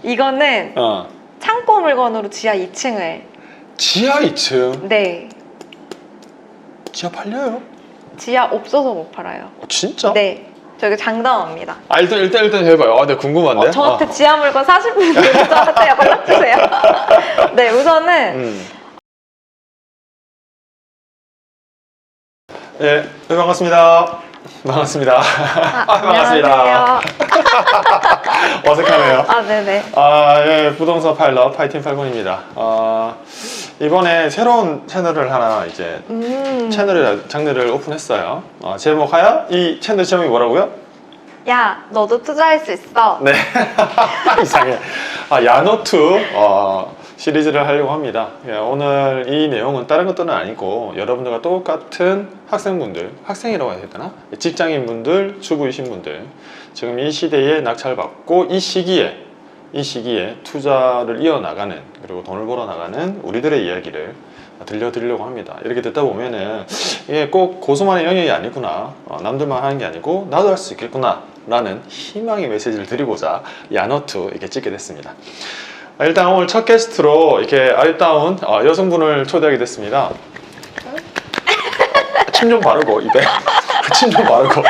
이거는 창고 물건으로 지하 2층을. 지하 2층? 네. 지하 팔려요? 지하 없어서 못 팔아요. 진짜? 네. 저기 장담합니다. 일단 해봐요. 네, 궁금한데. 저한테 지하 물건 사실 분들 저한테 연락주세요. 네, 우선은 네, 반갑습니다. 반갑습니다. 안녕하세요. 어색하네요. 네네. 예, 부동산 파일럿 파이팅 팔콘입니다. 이번에 새로운 채널을 하나 이제 장르를 오픈했어요. 제목하여 이 채널 제목이 뭐라고요? 야, 너도 투자할 수 있어. 네. 이상해. 야노투 시리즈를 하려고 합니다. 오늘 이 내용은 다른 것들은 아니고 여러분들과 똑같은 학생분들, 학생이라고 해야 되나? 직장인분들, 주부이신 분들, 지금 이 시대에 낙찰 받고 이 시기에 투자를 이어나가는, 그리고 돈을 벌어나가는 우리들의 이야기를 들려드리려고 합니다. 이렇게 듣다 보면은 이게 꼭 고수만의 영역이 아니구나, 남들만 하는 게 아니고 나도 할 수 있겠구나 라는 희망의 메시지를 드리고자 야노투 이렇게 찍게 됐습니다. 일단 오늘 첫 게스트로 이렇게 아리따운 여성분을 초대하게 됐습니다. 침 좀 바르고 입에 침 좀 바르고.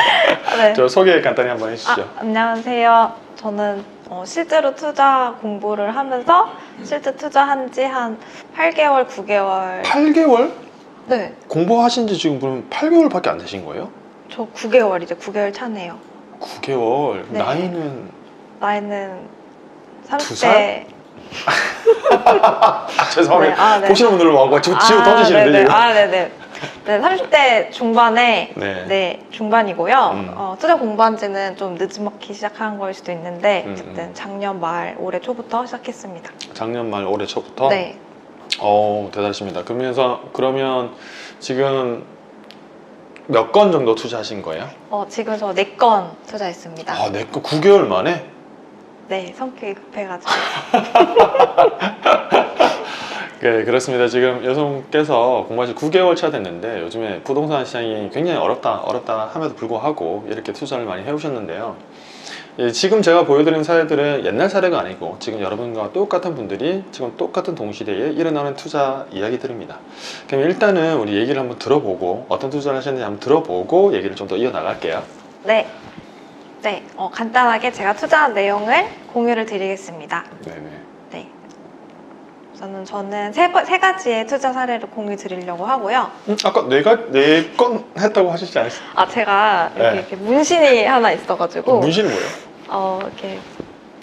네. 저 소개 간단히 한번 해주시죠. 안녕하세요. 저는 실제로 투자 공부를 하면서 실제 투자한 지 한 8개월, 9개월. 8개월? 네. 공부하신 지 지금 그럼 8개월밖에 안 되신 거예요? 저 9개월, 이제 9개월 차네요. 9개월? 네. 나이는 30대. 죄송합니다. 네. 보시는 분들은 막 지우 던지시는데 네네. 지금. 네네. 네, 30대 중반에 네. 중반이고요. 투자 공부한 지는 좀 늦지막히 시작한 걸 수도 있는데 어쨌든 작년 말 올해 초부터 시작했습니다. 작년 말 올해 초부터? 네. 대단하십니다. 그러면 지금 몇 건 정도 투자하신 거예요? 지금 저 4건 투자했습니다. 4건 9개월 만에? 네, 성격이 급해가지고. 네, 그렇습니다. 지금 여성께서 공부하신 9개월 차 됐는데 요즘에 부동산 시장이 굉장히 어렵다 함에도 불구하고 이렇게 투자를 많이 해오셨는데요. 지금 제가 보여드린 사례들은 옛날 사례가 아니고 지금 여러분과 똑같은 분들이 지금 똑같은 동시대에 일어나는 투자 이야기들입니다. 그럼 일단은 우리 얘기를 한번 들어보고 어떤 투자를 하셨는지 한번 들어보고 얘기를 좀 더 이어나갈게요. 네. 간단하게 제가 투자한 내용을 공유를 드리겠습니다. 네네. 네. 저는 세 가지의 투자 사례를 공유 드리려고 하고요. 아까 네 건 했다고 하시지 않았어요? 제가 네. 이렇게 문신이 하나 있어가지고. 문신이 뭐예요? 이렇게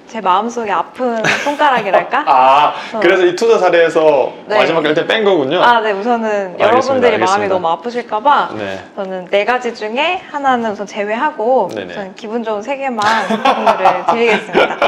제 마음속에 아픈 손가락이랄까? 그래서 이 투자 사례에서 네. 마지막에 일단 뺀 거군요? 네, 우선은 알겠습니다. 여러분들이 마음이 너무 아프실까봐 네. 저는 4가지 중에 하나는 우선 제외하고 네네. 우선 기분 좋은 3개만 공유를 드리겠습니다.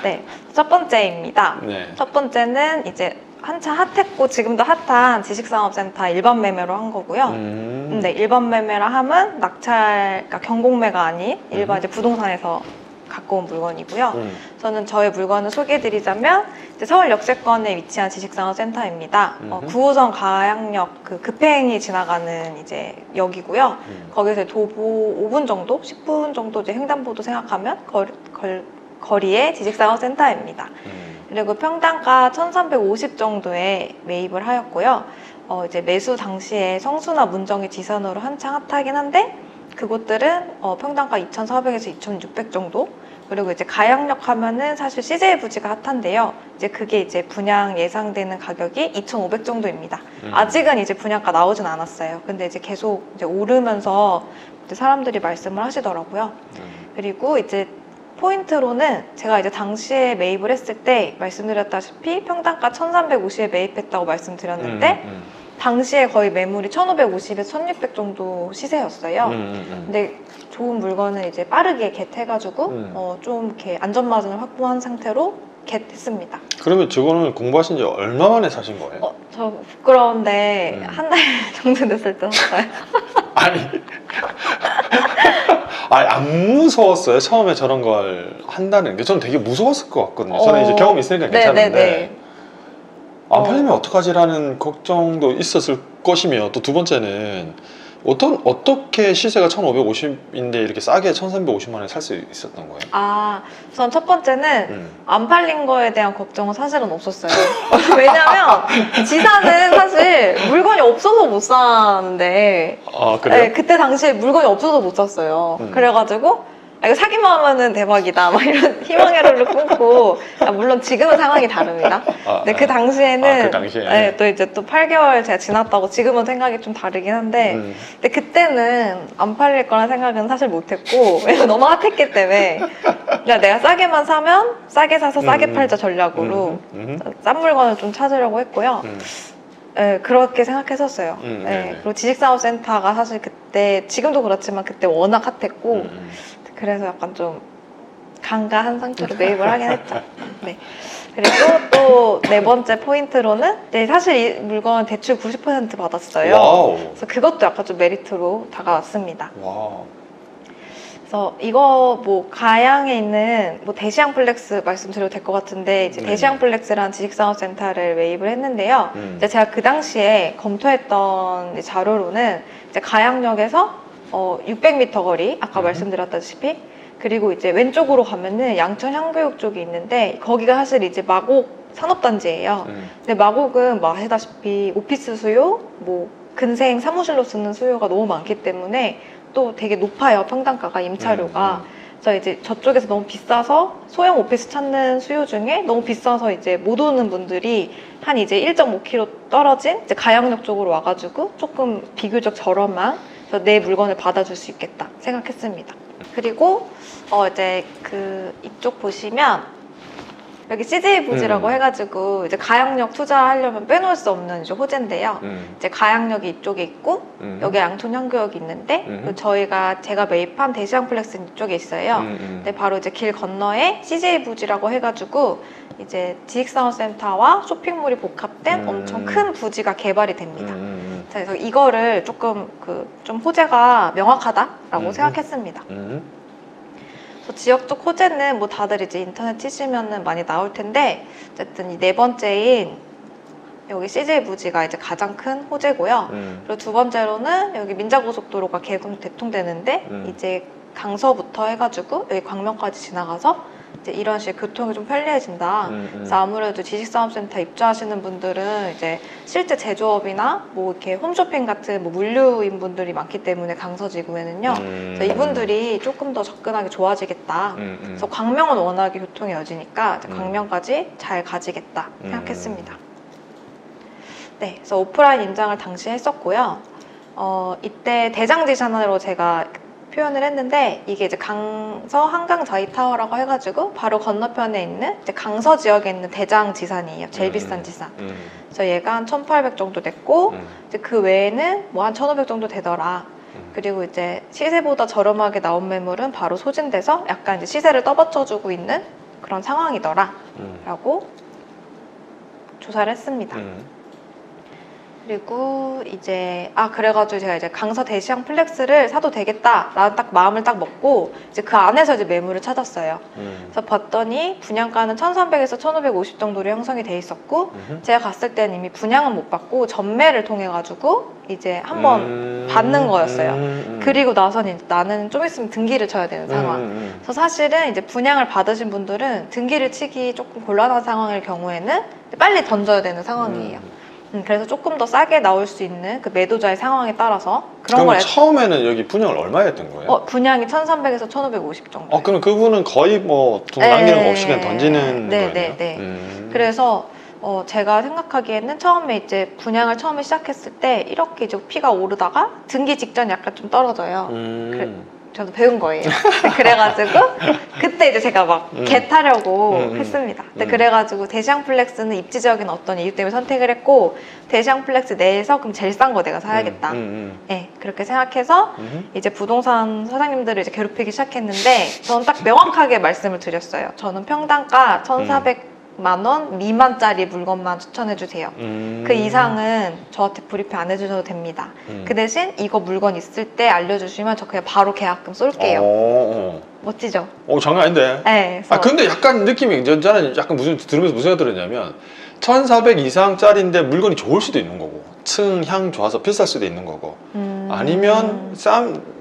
네, 첫 번째입니다. 네. 첫 번째는 이제 한참 핫했고 지금도 핫한 지식산업센터 일반 매매로 한 거고요. 네, 일반 매매라 함은 낙찰, 그러니까 경공매가 아닌 일반 이제 부동산에서 갖고 온 물건이고요. 저는 저의 물건을 소개해드리자면 이제 서울 역세권에 위치한 지식산업센터입니다. 9호선 가양역 그 급행이 지나가는 이제 역이고요. 거기서 도보 5분 정도, 10분 정도 이제 횡단보도 생각하면 거리의 지식산업센터입니다. 그리고 평당가 1,350 정도에 매입을 하였고요. 이제 매수 당시에 성수나 문정이 지선으로 한창 핫하긴 한데 그곳들은 평당가 2,400에서 2,600 정도. 그리고 이제 가양역 하면은 사실 CJ 부지가 핫한데요. 이제 그게 이제 분양 예상되는 가격이 2,500 정도입니다. 아직은 이제 분양가 나오진 않았어요. 근데 이제 계속 이제 오르면서 이제 사람들이 말씀을 하시더라고요. 그리고 이제 포인트로는 제가 이제 당시에 매입을 했을 때 말씀드렸다시피 평당가 1,350에 매입했다고 말씀드렸는데 당시에 거의 매물이 1,550에서 1,600 정도 시세였어요. 근데 좋은 물건을 이제 빠르게 겟해가지고 좀 이렇게 안전마진을 확보한 상태로 겟했습니다. 그러면 저거는 공부하신 지 얼마 만에 사신 거예요? 저 부끄러운데 한 달 정도 됐을 때 샀어요. 아니 안 무서웠어요? 처음에 저런 걸 한다는 게 저는 되게 무서웠을 것 같거든요. 저는 이제 경험이 있으니까 괜찮은데 안 팔리면 어떡하지라는 걱정도 있었을 것이며 또 두 번째는 어떻게 시세가 1,550인데 이렇게 싸게 1,350만 원에 살 수 있었던 거예요? 아, 우선 첫 번째는 음. 안 팔린 거에 대한 걱정은 사실은 없었어요. 왜냐면 지사는 사실 물건이 없어서 못 사는데 아 그래요? 네, 그때 당시에 물건이 없어서 못 샀어요. 그래가지고 아, 이거 사기만 하면은 대박이다 막 이런 희망의 롤을 끊고 아, 물론 지금은 상황이 다릅니다. 근데 그 당시에는 그 당시에. 네, 또 이제 또 8개월 제가 지났다고 지금은 생각이 좀 다르긴 한데 근데 그때는 안 팔릴 거란 생각은 사실 못했고 왜냐면 너무 핫했기 때문에 그냥 내가 싸게만 사면 싸게 사서 싸게 팔자 전략으로 싼 물건을 좀 찾으려고 했고요. 네, 그렇게 생각했었어요. 네, 그리고 지식산업센터가 사실 그때 지금도 그렇지만 그때 워낙 핫했고 그래서 약간 좀 간과한 상태로 매입을 하긴 했죠. 네. 그리고 또 네 번째 포인트로는 네, 사실 이 물건 대출 90% 받았어요. 와우. 그래서 그것도 약간 좀 메리트로 다가왔습니다. 와우. 그래서 이거 뭐 가양에 있는 뭐 대시양플렉스 말씀드려도 될 것 같은데 이제 대시양플렉스라는 지식산업센터를 매입을 했는데요. 이제 제가 그 당시에 검토했던 자료로는 이제 가양역에서 600m 거리 아까 말씀드렸다시피 그리고 이제 왼쪽으로 가면은 양천 향교육 쪽이 있는데 거기가 사실 이제 마곡 산업단지예요. 근데 마곡은 뭐 아시다시피 오피스 수요, 뭐 근생 사무실로 쓰는 수요가 너무 많기 때문에 또 되게 높아요 평당가가 임차료가. 그래서 이제 저쪽에서 너무 비싸서 소형 오피스 찾는 수요 중에 너무 비싸서 이제 못 오는 분들이 한 이제 1.5km 떨어진 이제 가양역 쪽으로 와가지고 조금 비교적 저렴한 그래서 내 물건을 받아줄 수 있겠다 생각했습니다. 그리고 이제 그 이쪽 보시면 여기 CJ 부지라고 해가지고 이제 가양역 투자하려면 빼놓을 수 없는 이제 호재인데요. 이제 가양역이 이쪽에 있고 여기 양촌 향교역이 있는데 그리고 제가 매입한 대시양플렉스는 이쪽에 있어요. 근데 바로 이제 길 건너에 CJ 부지라고 해가지고 이제 지식산업센터와 쇼핑몰이 복합된 엄청 큰 부지가 개발이 됩니다. 그래서 이거를 조금 좀 호재가 명확하다라고 생각했습니다. 지역적 호재는 뭐 다들 이제 인터넷 치시면은 많이 나올 텐데 어쨌든 이 네 번째인 여기 CJ 부지가 이제 가장 큰 호재고요. 그리고 두 번째로는 여기 민자고속도로가 개통되는데 이제 강서부터 해가지고 여기 광명까지 지나가서 이제 이런 식의 교통이 좀 편리해진다. 그래서 아무래도 지식산업센터 입주하시는 분들은 이제 실제 제조업이나 뭐 이렇게 홈쇼핑 같은 뭐 물류인 분들이 많기 때문에 강서 지구에는요. 그래서 이분들이 조금 더 접근하기 좋아지겠다. 그래서 광명은 워낙에 교통이 여지니까 이제 광명까지 잘 가지겠다 생각했습니다. 네, 그래서 오프라인 임장을 당시 했었고요. 이때 대장지산으로 제가 표현을 했는데 이게 이제 강서 한강자이타워라고 해가지고 바로 건너편에 있는 이제 강서 지역에 있는 대장지산이에요. 제일 비싼 지산. 그래서 얘가 한 1,800 정도 됐고 이제 그 외에는 뭐 한 1,500 정도 되더라. 그리고 이제 시세보다 저렴하게 나온 매물은 바로 소진돼서 약간 이제 시세를 떠받쳐주고 있는 그런 상황이더라. 라고 조사를 했습니다. 그리고 이제 그래가지고 제가 이제 강서 대시양 플렉스를 사도 되겠다라는 딱 마음을 딱 먹고 이제 그 안에서 이제 매물을 찾았어요. 그래서 봤더니 분양가는 1,300에서 1,550 정도로 형성이 돼 있었고 제가 갔을 때는 이미 분양은 못 받고 전매를 통해 가지고 이제 한번 받는 거였어요. 그리고 나서는 나는 좀 있으면 등기를 쳐야 되는 상황. 그래서 사실은 이제 분양을 받으신 분들은 등기를 치기 조금 곤란한 상황일 경우에는 빨리 던져야 되는 상황이에요. 그래서 조금 더 싸게 나올 수 있는 그 매도자의 상황에 따라서 그런 걸 처음에는 여기 분양을 얼마에 했던 거예요? 분양이 1,300에서 1,550 정도. 그럼 그분은 거의 뭐 돈 남기는 거 없이 그냥 던지는 거예요? 네. 그래서 제가 생각하기에는 처음에 이제 분양을 처음에 시작했을 때 이렇게 이제 피가 오르다가 등기 직전 약간 좀 떨어져요. 저도 배운 거예요. 그래가지고 그때 이제 제가 막 개타려고 했습니다. 근데 그래가지고 대시양플렉스는 입지 지역인 어떤 이유 때문에 선택을 했고 대시양플렉스 내에서 그럼 제일 싼 거 내가 사야겠다. 네, 그렇게 생각해서 이제 부동산 사장님들을 이제 괴롭히기 시작했는데 저는 딱 명확하게 말씀을 드렸어요. 저는 평당가 1,400만 원 미만짜리 물건만 추천해주세요. 그 이상은 저한테 브리핑 안 해주셔도 됩니다. 그 대신 이거 물건 있을 때 알려주시면 저 그냥 바로 계약금 쏠게요. 멋지죠? 장난 아닌데? 네. 근데 약간 느낌이 저는 약간 들으면서 무슨 생각 들었냐면 1,400 이상짜리인데 물건이 좋을 수도 있는 거고 층, 향 좋아서 비쌀 수도 있는 거고 아니면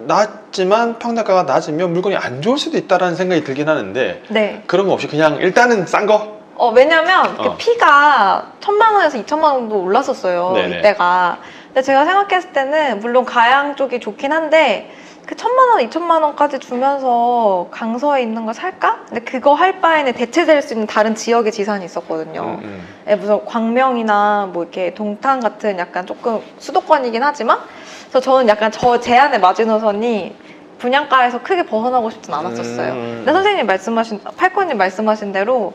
낮지만 평당가가 낮으면 물건이 안 좋을 수도 있다라는 생각이 들긴 하는데 네. 그런 거 없이 그냥 일단은 싼 거? 왜냐면 그 피가 1,000만 원에서 2,000만 원 정도 올랐었어요. 네네. 이때가. 근데 제가 생각했을 때는 물론 가양 쪽이 좋긴 한데 그 1,000만 원, 2,000만 원까지 주면서 강서에 있는 걸 살까? 근데 그거 할 바에는 대체될 수 있는 다른 지역의 지산이 있었거든요. 무슨 광명이나 뭐 이렇게 동탄 같은 약간 조금 수도권이긴 하지만 그래서 저는 약간 저 제안의 마지노선이 분양가에서 크게 벗어나고 싶진 않았었어요. 근데 선생님 말씀하신, 팔코님 말씀하신 대로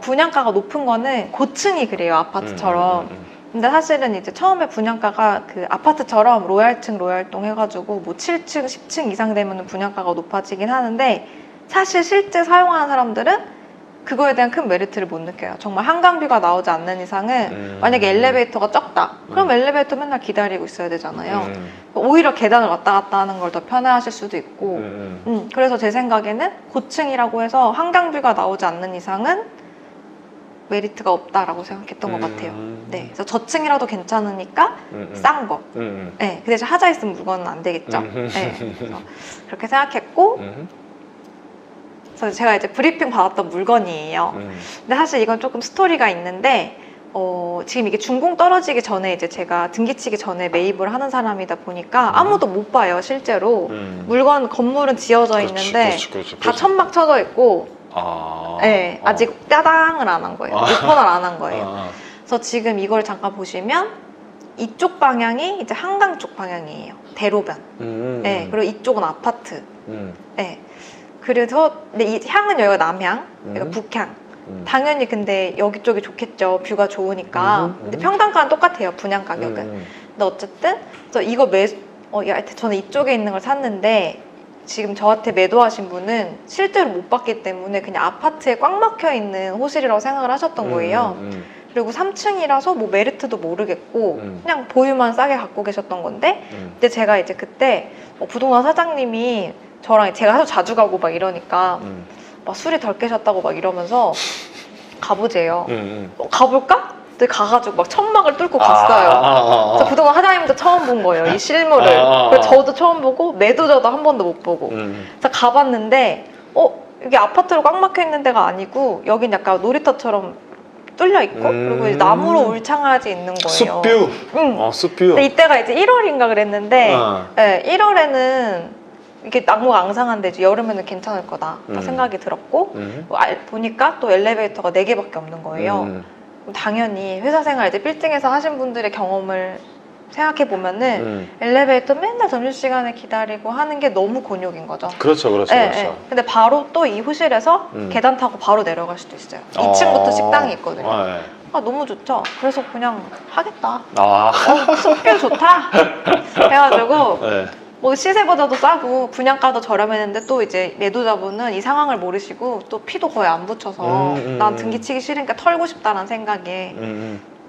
분양가가 높은 거는 고층이 그래요, 아파트처럼. 근데 사실은 이제 처음에 분양가가 그 아파트처럼 로얄층, 로얄동 해가지고 뭐 7층, 10층 이상 되면 분양가가 높아지긴 하는데 사실 실제 사용하는 사람들은 그거에 대한 큰 메리트를 못 느껴요. 정말 한강뷰가 나오지 않는 이상은 만약에 엘리베이터가 적다. 그럼 엘리베이터 맨날 기다리고 있어야 되잖아요. 오히려 계단을 왔다 갔다 하는 걸 더 편해하실 수도 있고 그래서 제 생각에는 고층이라고 해서 한강뷰가 나오지 않는 이상은 메리트가 없다라고 생각했던 것 같아요. 네, 그래서 저층이라도 괜찮으니까 싼 거. 네, 그 대신 하자 있으면 물건은 안 되겠죠. 네, 그래서 그렇게 생각했고 그래서 제가 이제 브리핑 받았던 물건이에요. 근데 사실 이건 조금 스토리가 있는데 지금 이게 준공 떨어지기 전에 이제 제가 등기치기 전에 매입을 하는 사람이다 보니까 아무도 못 봐요, 실제로. 물건, 건물은 지어져 있는데 다 천막 쳐져 있고 네, 아직 따당을 안 한 거예요. 오픈을 안 한 거예요. 그래서 지금 이걸 잠깐 보시면 이쪽 방향이 이제 한강 쪽 방향이에요. 대로변. 네, 그리고 이쪽은 아파트. 네. 그래서 근데 이 향은 여기가 남향, 여기가 북향. 당연히 근데 여기 쪽이 좋겠죠. 뷰가 좋으니까. 근데 평당가는 똑같아요. 분양 가격은. 근데 어쨌든 그래서 이거 저는 이쪽에 있는 걸 샀는데 지금 저한테 매도하신 분은 실제로 못 봤기 때문에 그냥 아파트에 꽉 막혀 있는 호실이라고 생각을 하셨던 거예요. 그리고 3층이라서 뭐 메리트도 모르겠고 그냥 보유만 싸게 갖고 계셨던 건데 근데 제가 이제 그때 부동산 사장님이 저랑 제가 하도 자주 가고 막 이러니까 막 술이 덜 깨셨다고 막 이러면서 가보재요. 가볼까? 근데 가가지고 막 천막을 뚫고 갔어요. 저 부동산 사장님도 처음 본 거예요, 이 실물을. 그래서 저도 처음 보고 매도자도 한 번도 못 보고. 그래서 가봤는데 이게 아파트로 꽉 막혀 있는 데가 아니고 여긴 약간 놀이터처럼 뚫려 있고 그리고 이제 나무로 울창하지 있는 거예요. 숲뷰. 숲뷰. 근데 이때가 이제 1월인가 그랬는데 네, 1월에는 이게 나무가 앙상한데 이제 여름에는 괜찮을 거다 생각이 들었고 보니까 또 엘리베이터가 4개밖에 없는 거예요. 당연히 회사 생활 이제 빌딩에서 하신 분들의 경험을 생각해 보면은 엘리베이터 맨날 점심시간에 기다리고 하는 게 너무 곤욕인 거죠. 그렇죠. 네. 근데 바로 또 이 호실에서 계단 타고 바로 내려갈 수도 있어요. 2층부터 식당이 있거든요. 너무 좋죠. 그래서 그냥 하겠다. 숲뷰 좋다. 해가지고 뭐 시세보다도 싸고 분양가도 저렴했는데 또 이제 매도자분은 이 상황을 모르시고 또 피도 거의 안 붙여서 난 등기치기 싫으니까 털고 싶다는 생각에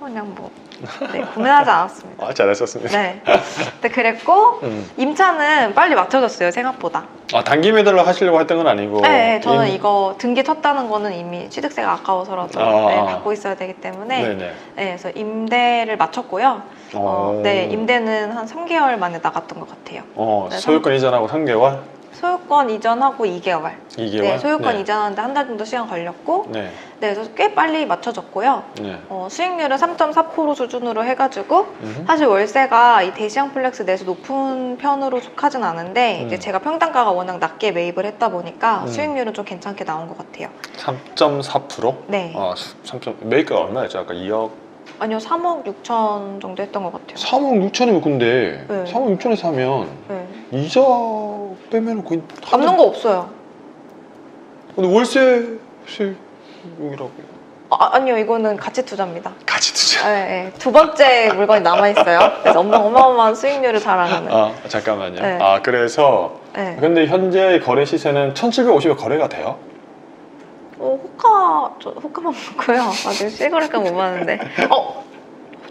그냥 뭐 고민하지 않았습니다. 잘하셨습니다. 네. 근데 그랬고 임차는 빨리 맞춰졌어요, 생각보다. 단기 매도를 하시려고 했던 건 아니고? 네, 저는 이거 등기 쳤다는 거는 이미 취득세가 아까워서라도 갖고 있어야 되기 때문에 그래서 임대를 맞췄고요. 임대는 한 3개월 만에 나갔던 것 같아요. 소유권 이전하고 3개월? 소유권 이전하고 2개월. 2개월? 네, 소유권 이전하는데 한 달 정도 시간 걸렸고 그래서 꽤 빨리 맞춰졌고요. 수익률은 3.4% 수준으로 해가지고 사실 월세가 이 대시양플렉스 내에서 높은 편으로 속하진 않은데 이제 제가 평당가가 워낙 낮게 매입을 했다 보니까 수익률은 좀 괜찮게 나온 것 같아요. 3.4%? 네. 매입가가 얼마였죠? 아까 2억? 아니요, 3억 6천 정도 했던 것 같아요. 3억 6천이면 근데 3억 6천에 사면 이자 빼면 거의 남는 거 없어요. 근데 월세 수익이라고. 아니요, 이거는 가치 투자입니다. 가치 투자. 네. 두 번째 물건이 남아 있어요. 그래서 어마어마한 수익률을 자랑하는. 잠깐만요. 그래서 근데 현재 거래 시세는 1,750에 거래가 돼요? 호가만 먹고요. 아직 실거래가 못 봤는데.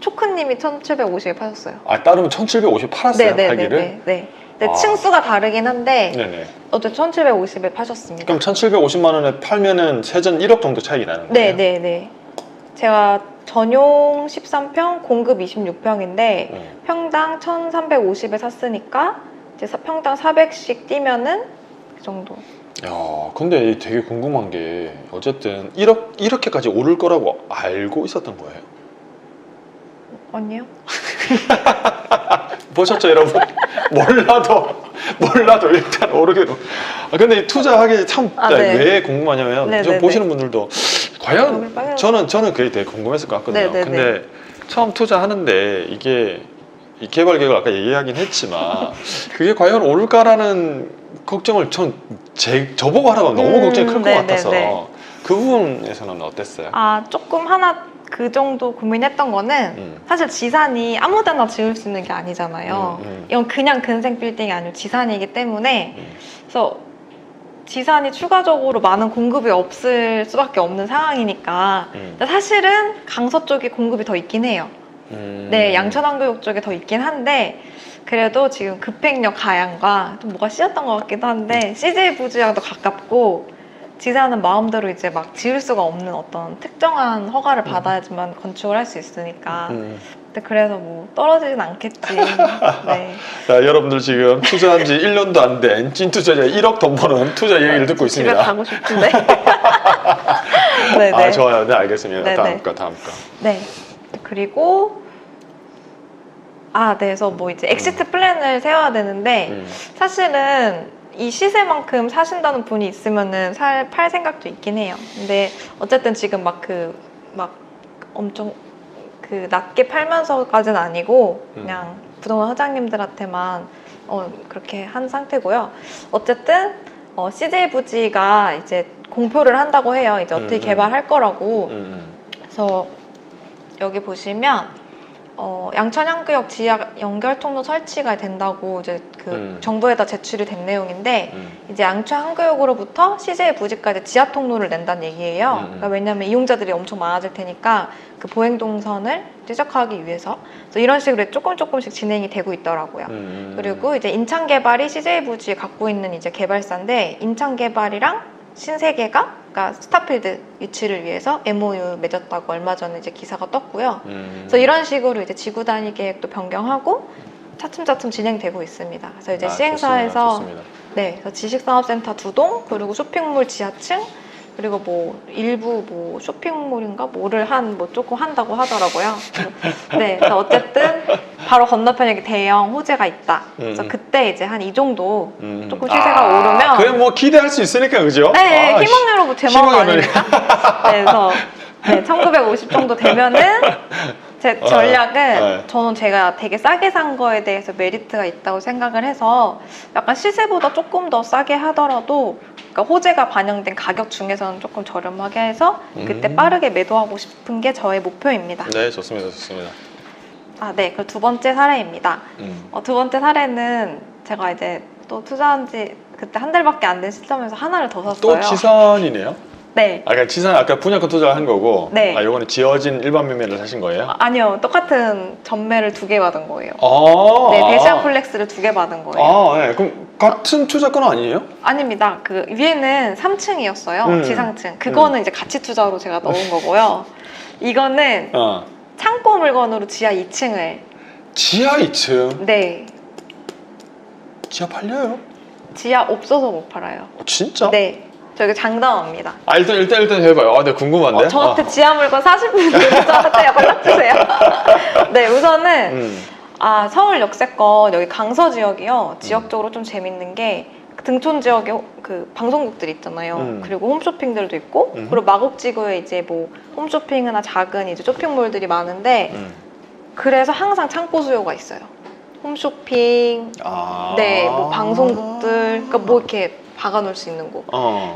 초크님이 1,750에 파셨어요. 따르면 1,750 팔았어요? 팔기를? 네. 층수가 다르긴 한데 어쨌든 1,750에 파셨습니다. 그럼 1,750만 원에 팔면은 세전 1억 정도 차이가 나는 거예요? 네. 제가 전용 13평, 공급 26평인데 평당 1,350에 샀으니까 이제 평당 400씩 뛰면은 그 정도. 야, 근데 되게 궁금한 게 어쨌든 이렇게까지 오를 거라고 알고 있었던 거예요? 아니요? 보셨죠, 여러분? 몰라도 일단 오르기로. 근데 이 투자하기 참 네. 왜 궁금하냐면 네, 좀 네, 보시는 분들도 과연 얼굴 빨개요. 저는 그게 되게 궁금했을 것 같거든요. 네, 네, 근데 처음 투자하는데 이게 이 개발 계획을 아까 얘기하긴 했지만 그게 과연 오를까라는 걱정을 저보고 하라고 너무 걱정이 클 것 네, 같아서 네, 네. 그 부분에서는 어땠어요? 조금 하나 그 정도 고민했던 거는 사실 지산이 아무데나 지을 수 있는 게 아니잖아요. 이건 그냥 근생 빌딩이 아니고 지산이기 때문에 그래서 지산이 추가적으로 많은 공급이 없을 수밖에 없는 상황이니까 근데 사실은 강서 쪽에 공급이 더 있긴 해요. 네, 양천항교육 쪽에 더 있긴 한데 그래도 지금 급행역 가양과 좀 뭐가 씌었던 것 같기도 한데 CJ 부지랑도 가깝고 지사는 마음대로 이제 막 지을 수가 없는 어떤 특정한 허가를 받아야지만 건축을 할 수 있으니까 근데 그래서 뭐 떨어지진 않겠지. 네. 자, 여러분들 지금 투자한 지 1년도 안 된 찐 투자자 1억 돈 버는 투자 얘기를 듣고 집에 있습니다. 가고 싶은데. 네네. 좋아요. 네, 알겠습니다. 네네. 다음 거. 네. 그리고 네, 그래서 뭐 이제 엑시트 플랜을 세워야 되는데 사실은 이 시세만큼 사신다는 분이 있으면은 팔 생각도 있긴 해요. 근데 어쨌든 지금 막 엄청 낮게 팔면서까지는 아니고 그냥 부동산 사장님들한테만 그렇게 한 상태고요. 어쨌든 CJ 부지가 이제 공표를 한다고 해요. 이제 어떻게 개발할 거라고. 그래서 여기 보시면 양천향구역 지하 연결 통로 설치가 된다고 이제 정부에다 제출이 된 내용인데 이제 양천향구역으로부터 CJ 부지까지 지하 통로를 낸다는 얘기예요. 그러니까 왜냐하면 이용자들이 엄청 많아질 테니까 그 보행동선을 시작하기 위해서 그래서 이런 식으로 조금씩 진행이 되고 있더라고요. 그리고 이제 인천 개발이 CJ 부지에 갖고 있는 이제 개발사인데 인천 개발이랑 신세계가 그러니까 스타필드 유치를 위해서 MOU 맺었다고 얼마 전에 이제 기사가 떴고요. 그래서 이런 식으로 이제 지구 단위 계획도 변경하고 차츰차츰 진행되고 있습니다. 그래서 이제 시행사에서 좋습니다. 네, 그래서 지식산업센터 2동 그리고 쇼핑몰 지하층 그리고 뭐 일부 뭐 쇼핑몰인가 뭐를 조금 한다고 하더라고요. 네, 그래서 어쨌든 바로 건너편에 이렇게 대형 호재가 있다. 그래서 그때 이제 한 이 정도 조금 시세가 오르면 그래 뭐 기대할 수 있으니까 그죠? 네, 희망여로 뭐 제마음 희망 아닙니까? 네, 그래서 1950 정도 되면은 제 전략은 저는 제가 되게 싸게 산 거에 대해서 메리트가 있다고 생각을 해서 약간 시세보다 조금 더 싸게 하더라도 그러니까 호재가 반영된 가격 중에서는 조금 저렴하게 해서 그때 빠르게 매도하고 싶은 게 저의 목표입니다. 네, 좋습니다. 네, 그 두 번째 사례입니다. 두 번째 사례는 제가 이제 또 투자한 지 그때 한 달밖에 안 된 시점에서 하나를 더 샀어요. 또 지산이네요? 네. 그러니까 지산 아까 분양가 투자를 한 거고 네. 이거는 지어진 일반 매매를 하신 거예요? 아니요, 똑같은 전매를 2개 받은 거예요. 네, 대시아플렉스를 2개 받은 거예요. 네. 그럼 같은 투자권 아니에요? 아닙니다. 그 위에는 3층이었어요. 지상층. 그거는 이제 가치 투자로 제가 넣은 거고요. 이거는 창고 물건으로 지하 2층을. 지하 2층? 네. 지하 팔려요? 지하 없어서 못 팔아요. 진짜? 네. 저기 장담합니다. 일단 해봐요. 네, 궁금한데. 저한테 지하 물건 사실 분들 저한테 연락주세요. 네, 우선은 서울 역세권 여기 강서 지역이요. 지역적으로 좀 재밌는 게 등촌 지역에 그 방송국들 있잖아요. 그리고 홈쇼핑들도 있고 그리고 마곡지구에 이제 뭐 홈쇼핑이나 작은 이제 쇼핑몰들이 많은데 그래서 항상 창고 수요가 있어요. 홈쇼핑, 네, 뭐 방송국들, 그러니까 뭐 이렇게 박아놓을 수 있는 곳.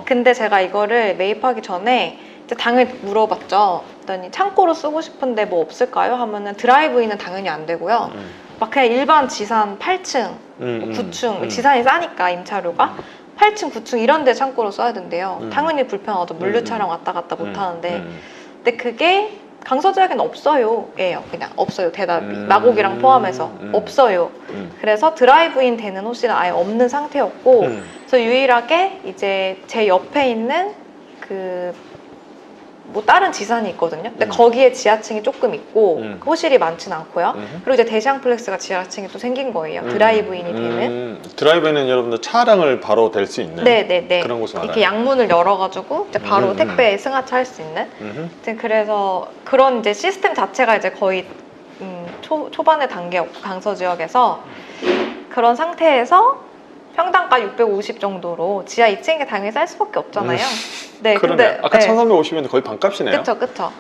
근데 제가 이거를 매입하기 전에 이제 당연히 물어봤죠. 그랬더니 창고로 쓰고 싶은데 뭐 없을까요? 하면은 드라이브인은 당연히 안 되고요. 막 그냥 일반 지산 8층, 9층, 지산이 싸니까 임차료가 8층, 9층 이런 데 창고로 써야 된대요. 당연히 불편하죠. 물류 차량 왔다 갔다 못 하는데. 근데 그게 강서 지역에는 없어요. 예요. 그냥 없어요. 대답이. 마곡이랑 포함해서 없어요. 그래서 드라이브인 되는 호실은 아예 없는 상태였고 그래서 유일하게 이제 제 옆에 있는 그 뭐 다른 지산이 있거든요. 근데 음. 거기에 지하층이 조금 있고 호실이 많진 않고요. 그리고 이제 대시앙플렉스가 지하층이 또 생긴 거예요. 드라이브인이 되는. 드라이브인은 여러분들 차량을 바로 댈 수 있는 네네네. 그런 곳을 이렇게 알아요. 양문을 열어가지고 이제 바로 택배 승하차 할 수 있는. 아무튼 그래서 그런 이제 시스템 자체가 이제 거의 초반의 단계였고 강서 지역에서 그런 상태에서 평당가 650 정도로 지하 2층에 당연히 쌀 수밖에 없잖아요. 네, 그러네. 근데 아까 네. 1350이면 거의 반값이네요. 그쵸.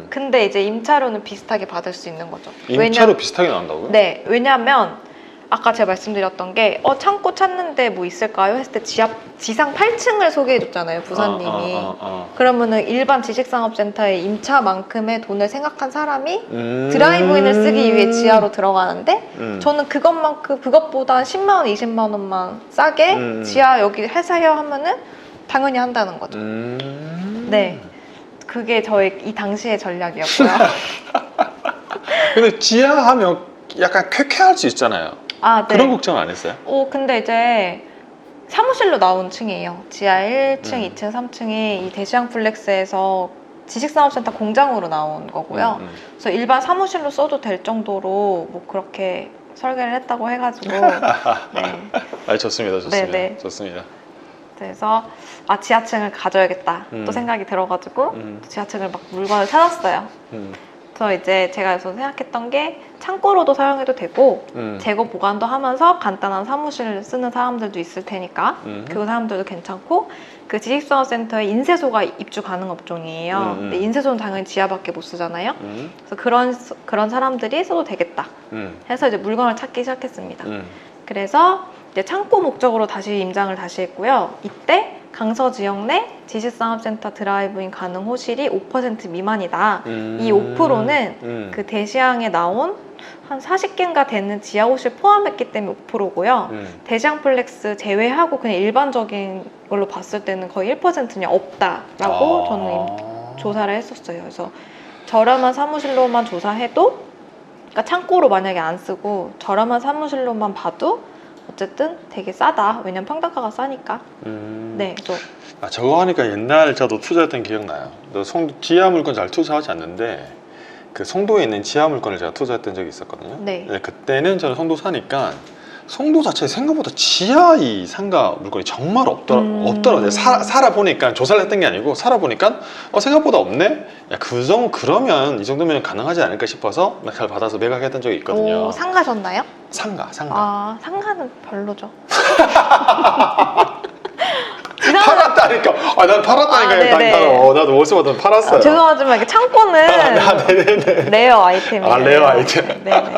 근데 이제 임차료는 비슷하게 받을 수 있는 거죠. 임차료 비슷하게 나온다고요? 네, 왜냐하면 아까 제가 말씀드렸던 게 창고 찾는데 뭐 있을까요? 했을 때 지상 8층을 소개해줬잖아요, 부사님이. 그러면은 일반 지식산업센터의 임차만큼의 돈을 생각한 사람이 드라이브인을 쓰기 위해 지하로 들어가는데 저는 그것보다 10만 원, 20만 원만 싸게 지하 여기 회사요 하면은 당연히 한다는 거죠. 네, 그게 저의 이 당시의 전략이었고요. 근데 지하하면 약간 쾌쾌할 수 있잖아요. 아, 네. 그런 걱정 안 했어요? 근데 이제 사무실로 나온 층이에요. 지하 1층, 2층, 3층이 이 대시앙플렉스에서 지식산업센터 공장으로 나온 거고요. 그래서 일반 사무실로 써도 될 정도로 뭐 그렇게 설계를 했다고 해가지고. 네. 좋습니다. 네네. 좋습니다. 그래서 지하층을 가져야겠다 또 생각이 들어가지고 지하층을 막 물건을 찾았어요. 그래서 이제 제가 여기서 생각했던 게 창고로도 사용해도 되고 재고 보관도 하면서 간단한 사무실을 쓰는 사람들도 있을 테니까 그 사람들도 괜찮고 그 지식산업센터에 인쇄소가 입주 가능 업종이에요. 근데 인쇄소는 당연히 지하밖에 못 쓰잖아요. 그래서 그런 사람들이 써도 되겠다 해서 이제 물건을 찾기 시작했습니다. 그래서 이제 창고 목적으로 임장을 다시 했고요. 이때 강서 지역 내 지식산업센터 드라이브인 가능 호실이 5% 미만이다. 이 5%는 그 대시항에 나온 한 40개인가 되는 지하 호실 포함했기 때문에 5%고요. 대시항플렉스 제외하고 그냥 일반적인 걸로 봤을 때는 거의 1%는 없다라고 저는 조사를 했었어요. 그래서 저렴한 사무실로만 조사해도, 그러니까 창고로 만약에 안 쓰고 저렴한 사무실로만 봐도 어쨌든 되게 싸다. 왜냐면 평당가가 싸니까. 네, 그래서 저거 하니까 옛날 저도 투자했던 기억나요. 지하 물건 잘 투자하지 않는데 그 송도에 있는 지하 물건을 제가 투자했던 적이 있었거든요. 네. 그때는 저는 송도 사니까 송도 자체에 생각보다 지하 이 상가 물건이 정말 없더라고요. 살아보니까 조사를 했던 게 아니고 살아보니까 생각보다 없네? 그러면 이 정도면 가능하지 않을까 싶어서 잘 받아서 매각했던 적이 있거든요. 상가셨나요? 상가. 상가는 별로죠. 팔았다니까. 난 팔았다니까요. 나도 어디서 받으면 팔았어요. 죄송하지만 이게 창고는 레어 아이템이에요. 레어 아이템. 네네.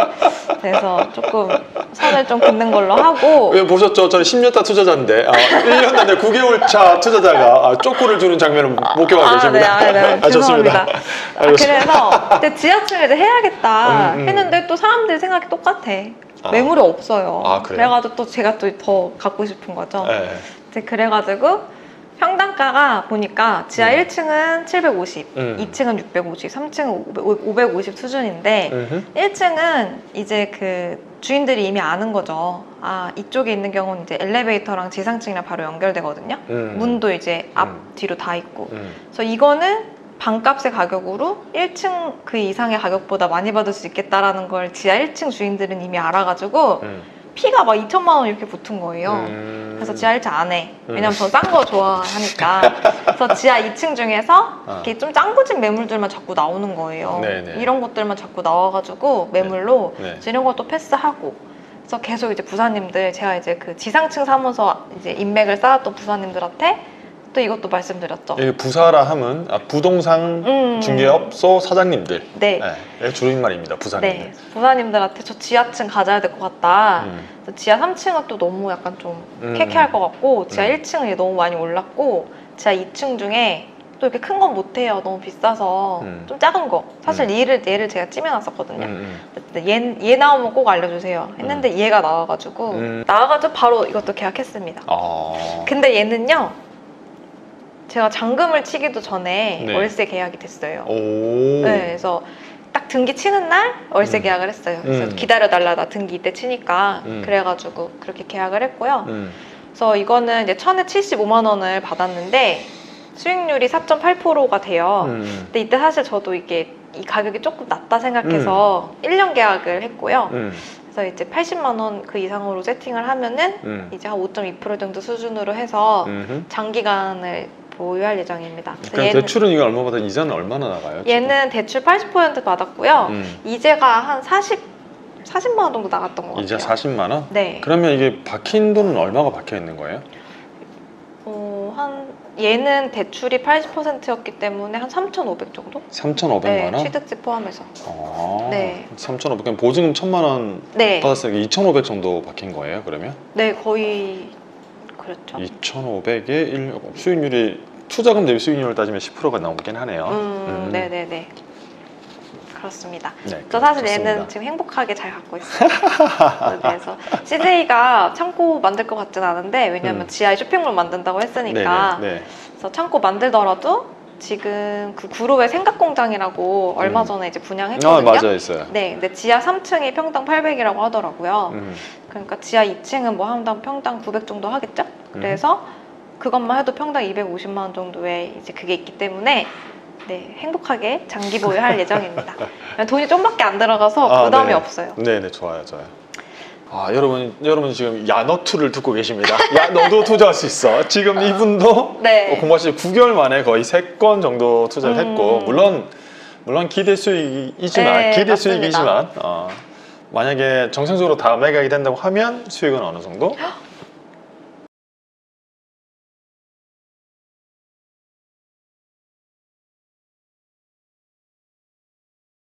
그래서 조금 선을 좀 긋는 걸로 하고. 보셨죠? 저는 10년차 투자자인데 1년 단에 9개월 차 투자자가 쪼꼬를 주는 장면을 목격하고 계십니다. 네. 죄송합니다. 좋습니다. 그래서 지하층을 이제 해야겠다 했는데 또 사람들 생각이 똑같아. 매물이 없어요. 그래가지고 또 제가 또 더 갖고 싶은 거죠. 네. 그래가지고 평당가가 보니까 지하 1층은 750, 2층은 650, 3층은 550 수준인데 1층은 이제 그 주인들이 이미 아는 거죠. 이쪽에 있는 경우는 이제 엘리베이터랑 지상층이랑 바로 연결되거든요. 문도 이제 앞, 뒤로 다 있고. 그래서 이거는 반값의 가격으로 1층 그 이상의 가격보다 많이 받을 수 있겠다라는 걸 지하 1층 주인들은 이미 알아가지고 피가 막 2천만 원 이렇게 붙은 거예요. 그래서 지하 1층 안 해. 왜냐면 전 싼 거 좋아하니까. 그래서 지하 2층 중에서 이렇게 좀 짱구진 매물들만 자꾸 나오는 거예요. 네네. 이런 것들만 자꾸 나와가지고 매물로 네. 그래서 이런 것도 패스하고. 그래서 계속 이제 부사님들, 제가 이제 그 지상층 사면서 이제 인맥을 쌓았던 부사님들한테 또 이것도 말씀드렸죠. 부사라 함은 부동산 중개업소 사장님들. 네. 줄임말입니다. 부사님들. 네. 부사님들한테 저 지하층 가져야 될 것 같다. 그래서 지하 3층은 또 너무 약간 좀 쾌쾌할 것 같고 지하 1층은 너무 많이 올랐고 지하 2층 중에 또 이렇게 큰 건 못해요. 너무 비싸서 좀 작은 거. 사실 얘를 제가 찜해놨었거든요. 근데 얘 나오면 꼭 알려주세요. 했는데 얘가 나와가지고 바로 이것도 계약했습니다. 근데 얘는요. 제가 잔금을 치기도 전에 월세 계약이 됐어요. 네, 그래서 딱 등기 치는 날 월세 계약을 했어요. 그래서 기다려달라, 나 등기 이때 치니까. 그래가지고 그렇게 계약을 했고요. 그래서 이거는 이제 1000에 75만 원을 받았는데 수익률이 4.8%가 돼요. 음. 근데 이때 사실 저도 이게 이 가격이 조금 낮다 생각해서 1년 계약을 했고요. 그래서 이제 80만 원 그 이상으로 세팅을 하면은 이제 한 5.2% 정도 수준으로 해서 장기간을 보유할 예정입니다. 그래서 그러니까 대출은 이거 얼마 받아? 이자는 얼마나 나가요? 얘는 대출 80% 받았고요. 이제가 한 40만 원 정도 나갔던 것 같아요. 이자 40만 원? 네. 그러면 이게 박힌 돈은 얼마가 박혀 있는 거예요? 얘는 대출이 80%였기 때문에 한 3,500 정도? 3,500만 네, 원? 취득세 포함해서. 네. 3,500. 그럼 보증금 1,000만 원 네. 받았으니까 2,500 정도 박힌 거예요, 그러면? 네, 거의 그렇죠. 2,500에 수익률이 투자금 대비 수익률을 따지면 10%가 넘긴 하네요. 네네네. 그렇습니다. 네, 저 사실 좋습니다. 얘는 지금 행복하게 잘 갖고 있어요. 그래서 CJ가 창고 만들 것 같진 않은데 왜냐면 지하에 쇼핑몰 만든다고 했으니까 네네. 그래서 창고 만들더라도 지금 그 구로의 생각공장이라고 얼마 전에 이제 분양했거든요. 맞아 있어요. 네, 근데 지하 3층이 평당 800이라고 하더라고요. 그러니까 지하 2층은 뭐 하면 평당 900 정도 하겠죠? 그래서 그것만 해도 평당 250만 원 정도의 이제 그게 있기 때문에 네, 행복하게 장기 보유할 예정입니다. 돈이 좀밖에 안 들어가서 부담이 네. 없어요. 네네, 좋아요. 여러분 지금 야너투를 듣고 계십니다. 야, 너도 투자할 수 있어. 지금 이분도 네. 공부하시 9개월 만에 거의 3건 정도 투자를 했고, 물론 기대 수익이지만, 네, 기대 맞습니다. 수익이지만, 만약에 정상적으로 다 매각이 된다고 하면 수익은 어느 정도?